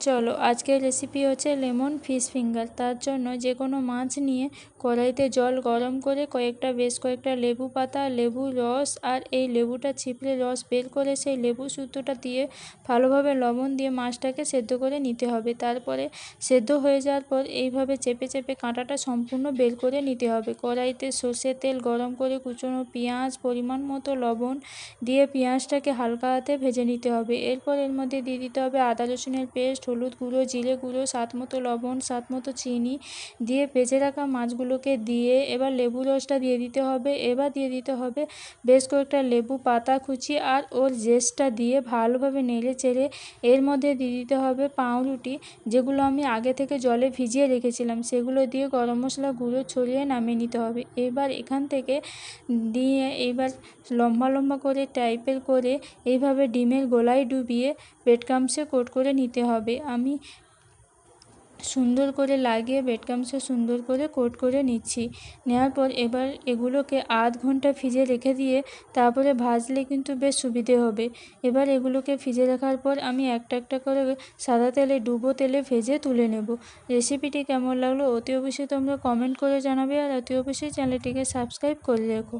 চলো আজকের রেসিপি হচ্ছে লেমন ফিশ ফিঙ্গার। তার জন্য যে কোনো মাছ নিয়ে কড়াইতে জল গরম করে বেশ কয়েকটা লেবু পাতা, লেবু রস আর এই লেবুটা চিপড়ে রস বের করে সেই লেবু সুতোটা দিয়ে ভালোভাবে লবণ দিয়ে মাছটাকে সেদ্ধ করে নিতে হবে। তারপরে সেদ্ধ হয়ে যাওয়ার পর এইভাবে চেপে চেপে কাঁটাটা সম্পূর্ণ বের করে নিতে হবে। কড়াইতে সর্ষের তেল গরম করে কুচনো পেঁয়াজ, পরিমাণ মতো লবণ দিয়ে পেঁয়াজটাকে হালকা হাতে ভেজে নিতে হবে। এরপর এর মধ্যে দিয়ে দিতে হবে আদা রসুনের পেস্ট, হলুদ গুঁড়ো, জিরে গুঁড়ো, স্বাদ মতো লবণ, স্বাদ মতো চিনি দিয়ে ভেজে রাখা মাছগুলোকে দিয়ে এবার লেবু রসটা দিয়ে দিতে হবে। এবার দিয়ে দিতে হবে বেশ কয়েকটা লেবু পাতা কুচি আর ওর জেসটা দিয়ে ভালোভাবে নেড়ে চেড়ে এর মধ্যে দিয়ে দিতে হবে পাউরুটি, যেগুলো আমি আগে থেকে জলে ভিজিয়ে রেখেছিলাম, সেগুলো দিয়ে গরম মশলা গুঁড়ো ছড়িয়ে নামিয়ে নিতে হবে। এবার এখান থেকে দিয়ে এইবার লম্বা লম্বা করে টাইপের করে এইভাবে ডিমের গোলায় ডুবিয়ে ব্রেড ক্রাম্বসে কোট করে নিতে হবে। আমি সুন্দর করে লাগিয়ে ব্রেড ক্রাম্বসে সুন্দর করে কোট করে নিচ্ছি। নেওয়ার পর এবার এগুলোকে আধ ঘন্টা ফ্রিজে রেখে দিয়ে তারপরে ভাজলে কিন্তু বেশ সুবিধে হবে। এবার এগুলোকে ফ্রিজে রাখার পর আমি একটা একটা করে সাদা তেলে ডুবো তেলে ভেজে তুলে নেব। রেসিপিটি কেমন লাগলো অতি অবশ্যই তোমরা কমেন্ট করে জানাবে আর অতি অবশ্যই চ্যানেলটিকে সাবস্ক্রাইব করে রেখো।